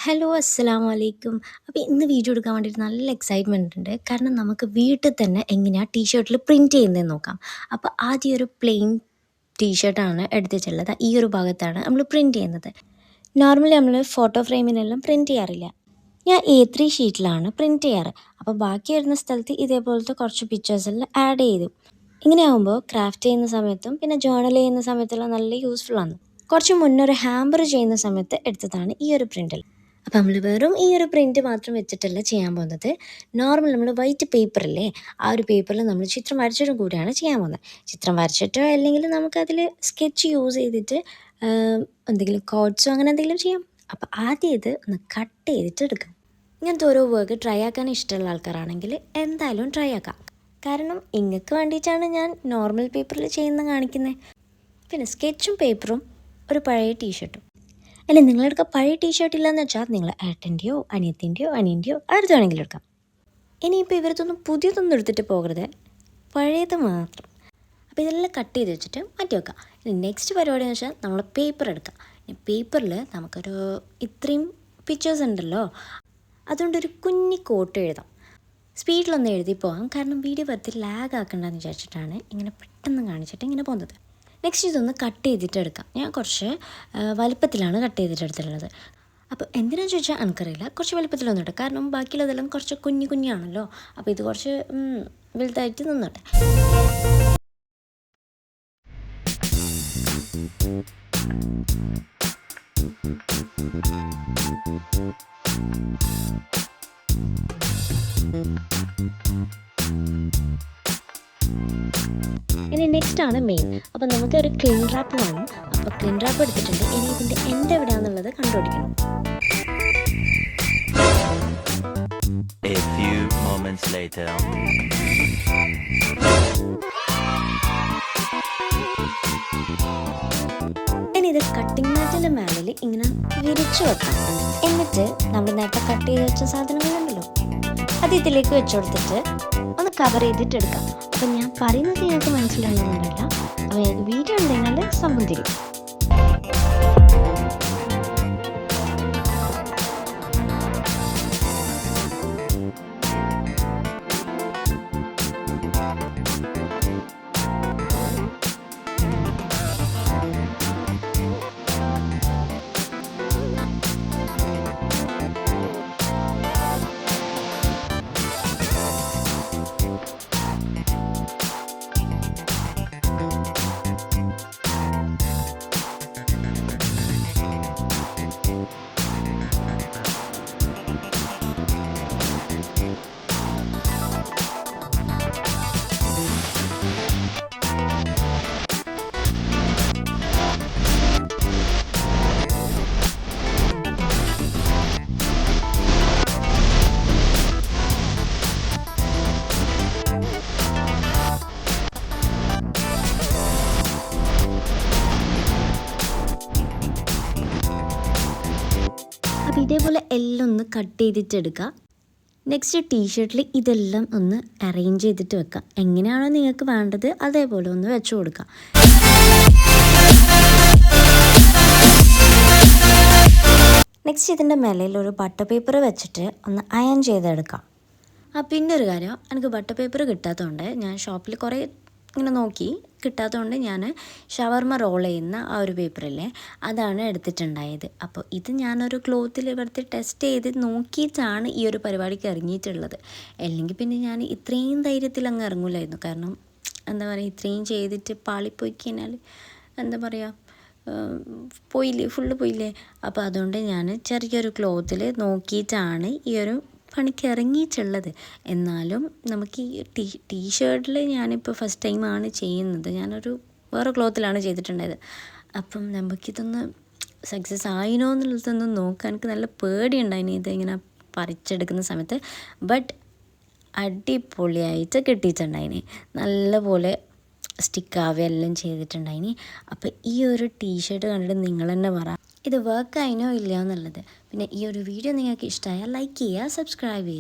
Hello അസ്സലാമു അലൈക്കും. അപ്പോൾ ഇന്ന് വീഡിയോ എടുക്കാൻ വേണ്ടിയിട്ട് നല്ല എക്സൈറ്റ്മെൻ്റ് ഉണ്ട്. കാരണം നമുക്ക് വീട്ടിൽ തന്നെ എങ്ങനെയാണ് ടീഷർട്ടിൽ പ്രിൻറ്റ് ചെയ്യുന്നതെന്ന് നോക്കാം. അപ്പോൾ ആദ്യം ഒരു പ്ലെയിൻ ടീഷർട്ടാണ് എടുത്തിട്ടുള്ളത്. ഈ ഒരു ഭാഗത്താണ് നമ്മൾ പ്രിൻറ്റ് ചെയ്യുന്നത്. നോർമലി നമ്മൾ ഫോട്ടോ ഫ്രെയിമിനെല്ലാം പ്രിൻറ്റ് ചെയ്യാറില്ല. ഞാൻ A3 ഷീറ്റിലാണ് പ്രിൻറ്റ് ചെയ്യാറ്. അപ്പോൾ ബാക്കി വരുന്ന സ്ഥലത്ത് ഇതേപോലത്തെ കുറച്ച് പിക്ചേഴ്സെല്ലാം ആഡ് ചെയ്തു. ഇങ്ങനെയാകുമ്പോൾ ക്രാഫ്റ്റ് ചെയ്യുന്ന സമയത്തും പിന്നെ ജേർണൽ ചെയ്യുന്ന സമയത്തെല്ലാം നല്ല യൂസ്ഫുൾ ആണ്. കുറച്ച് മുന്നേ ഒരു ഹാമ്പർ ചെയ്യുന്ന സമയത്ത് എടുത്തതാണ് ഈ ഒരു പ്രിൻ്റൽ. അപ്പോൾ നമ്മൾ വെറും ഈ ഒരു പ്രിൻറ്റ് മാത്രം വെച്ചിട്ടല്ല ചെയ്യാൻ പോകുന്നത്. നോർമൽ നമ്മൾ വൈറ്റ് പേപ്പറില്ലേ, ആ ഒരു പേപ്പറിൽ നമ്മൾ ചിത്രം വരച്ചിട്ടും കൂടിയാണ് ചെയ്യാൻ പോകുന്നത്. ചിത്രം വരച്ചിട്ടോ അല്ലെങ്കിൽ നമുക്കതിൽ സ്കെച്ച് യൂസ് ചെയ്തിട്ട് എന്തെങ്കിലും കോഡ്സോ അങ്ങനെ എന്തെങ്കിലും ചെയ്യാം. അപ്പോൾ ആദ്യം ഇത് ഒന്ന് കട്ട് ചെയ്തിട്ട് എടുക്കാം. ഇങ്ങനത്തെ ഓരോ വർക്ക് ട്രൈ ആക്കാൻ ഇഷ്ടമുള്ള ആൾക്കാരാണെങ്കിൽ എന്തായാലും ട്രൈ ആക്കാം. കാരണം ഇങ്ങക്ക് വേണ്ടിയിട്ടാണ് ഞാൻ നോർമൽ പേപ്പറിൽ ചെയ്യുന്ന കാണിക്കുന്നത്. പിന്നെ സ്കെച്ചും പേപ്പറും ഒരു പഴയ ടീഷർട്ടും. അല്ല, നിങ്ങളെടുക്കുക പഴയ ടീഷർട്ട് ഇല്ലയെന്ന് വെച്ചാൽ നിങ്ങൾ ഏട്ടൻ്റെയോ അനിയത്തിൻ്റെയോ അനിയൻ്റെയോ ആരുടെ വേണമെങ്കിലും എടുക്കാം. ഇനിയിപ്പോൾ ഇവരത്തൊന്നും പുതിയതൊന്നും എടുത്തിട്ട് പോകരുത്, പഴയത് മാത്രം. അപ്പോൾ ഇതെല്ലാം കട്ട് ചെയ്ത് വെച്ചിട്ട് മാറ്റി വെക്കാം. ഇനി നെക്സ്റ്റ് പരിപാടി എന്ന് വെച്ചാൽ നമ്മൾ പേപ്പർ എടുക്കാം. ഇനി പേപ്പറിൽ നമുക്കൊരു ഇത്രയും പിക്ചേഴ്സ് ഉണ്ടല്ലോ, അതുകൊണ്ടൊരു കുഞ്ഞി കോട്ട് എഴുതാം. സ്പീഡിലൊന്നും എഴുതി പോകാം, കാരണം വീഡിയോ വെറുതെ ലാഗ് ആക്കണ്ടെന്ന് വിചാരിച്ചിട്ടാണ് ഇങ്ങനെ പെട്ടെന്ന് കാണിച്ചിട്ട് ഇങ്ങനെ പോകുന്നത്. നെക്സ്റ്റ് ഇതൊന്ന് കട്ട് ചെയ്തിട്ട് എടുക്കാം. ഞാൻ കുറച്ച് വലുപ്പത്തിലാണ് കട്ട് ചെയ്തിട്ട് എടുത്തിട്ടുള്ളത്. അപ്പോൾ എന്തിനാണെന്ന് ചോദിച്ചാൽ എനിക്കറിയില്ല, കുറച്ച് വലുപ്പത്തിലൊന്നും ഇട്ട്, കാരണം ബാക്കിയുള്ളതെല്ലാം കുറച്ച് കുഞ്ഞാണല്ലോ. അപ്പോൾ ഇത് കുറച്ച് വലുതായിട്ട് നിന്നോട്ടെ. ഇനി നെക്സ്റ്റ് ആണ് മെയിൻ. അപ്പോൾ നമുക്കൊരു ക്ലീൻ റാപ്പ് വേണം. അപ്പോൾ ക്ലീൻ റാപ്പ് എടുത്തിട്ടുണ്ട്. ഇനി ഇതിൻ്റെ എൻഡ് എവിടെയാണെന്നുള്ളത് കണ്ടുപിടിക്കണം. A few moments later. ഇനി ഇത് കട്ടിംഗ് മാറ്റിൻ്റെ മേലിൽ ഇങ്ങനെ വിരിച്ചു വെക്കാം. എന്നിട്ട് നമ്മൾ നേരത്തെ കട്ട് ചെയ്ത് വെച്ച സാധനങ്ങളുണ്ടല്ലോ, അത് ഇതിലേക്ക് വെച്ച് കൊടുത്തിട്ട് ഒന്ന് കവർ ചെയ്തിട്ട് എടുക്കാം. അപ്പം ഞാൻ പറയുന്നത് നിങ്ങൾക്ക് മനസ്സിലാകുന്നില്ല. അപ്പോൾ ഞങ്ങൾക്ക് വീഡിയോ ഉണ്ടെങ്കിൽ സംഭവം തിരിക്കും. അപ്പോൾ ഇതേപോലെ എല്ലാം ഒന്ന് കട്ട് ചെയ്തിട്ടെടുക്കുക. നെക്സ്റ്റ് ടീഷർട്ടിൽ ഇതെല്ലാം ഒന്ന് അറേഞ്ച് ചെയ്തിട്ട് വെക്കാം. എങ്ങനെയാണോ നിങ്ങൾക്ക് വേണ്ടത് അതേപോലെ ഒന്ന് വെച്ച് കൊടുക്കുക. നെക്സ്റ്റ് ഇതിൻ്റെ മേലയിൽ ഒരു ബട്ടർ പേപ്പർ വെച്ചിട്ട് ഒന്ന് അയൺ ചെയ്തെടുക്കാം. പിന്നെ ഒരു കാര്യം, എനിക്ക് ബട്ടർ പേപ്പർ കിട്ടാത്തതുകൊണ്ട് ഞാൻ ഷോപ്പിൽ കുറേ ഇങ്ങനെ നോക്കി, കിട്ടാത്തതുകൊണ്ട് ഞാൻ ഷവർമ റോൾ ചെയ്യുന്ന ആ ഒരു പേപ്പറില്ലേ, അതാണ് എടുത്തിട്ടുണ്ടായത്. അപ്പോൾ ഇത് ഞാനൊരു ക്ലോത്തിൽ വെറുതെ ടെസ്റ്റ് ചെയ്ത് നോക്കിയിട്ടാണ് ഈ ഒരു പരിപാടിക്ക് ഇറങ്ങിയിട്ടുള്ളത്. അല്ലെങ്കിൽ പിന്നെ ഞാൻ ഇത്രയും ധൈര്യത്തിൽ അങ്ങ് ഇറങ്ങില്ലായിരുന്നു. കാരണം എന്താ പറയുക, ഇത്രയും ചെയ്തിട്ട് പാളിപ്പോയി കഴിഞ്ഞാൽ എന്താ പറയുക, പോയില്ലേ, ഫുള്ള് പോയില്ലേ. അപ്പോൾ അതുകൊണ്ട് ഞാൻ ചെറിയൊരു ക്ലോത്തിൽ നോക്കിയിട്ടാണ് ഈ ഒരു പണിക്ക് ഇറങ്ങിയിട്ടുള്ളത്. എന്നാലും നമുക്ക് ഈ ടീഷർട്ടിൽ ഞാനിപ്പോൾ ഫസ്റ്റ് ടൈമാണ് ചെയ്യുന്നത്. ഞാനൊരു വേറെ ക്ലോത്തിലാണ് ചെയ്തിട്ടുണ്ടായത്. അപ്പം നമുക്കിതൊന്ന് സക്സസ് ആയിനോ എന്നുള്ളതൊന്നും നോക്കാൻ എനിക്ക് നല്ല പേടിയുണ്ടായിനി ഇതിങ്ങനെ പറിച്ചെടുക്കുന്ന സമയത്ത്. ബട്ട് അടിപൊളിയായിട്ട് കിട്ടിയിട്ടുണ്ടായിനി, നല്ലപോലെ സ്റ്റിക്കാവുകയെല്ലാം ചെയ്തിട്ടുണ്ടായിനി. അപ്പോൾ ഈ ഒരു ടീഷർട്ട് കണ്ടിട്ട് നിങ്ങൾ തന്നെ പറ ഇത് വർക്ക് ആയിനോ ഇല്ലയോ എന്നുള്ളത്. പിന്നെ ഈ ഒരു വീഡിയോ നിങ്ങൾക്ക് ഇഷ്ടമായാൽ ലൈക്ക് ചെയ്യുക, സബ്സ്ക്രൈബ് ചെയ്യുക.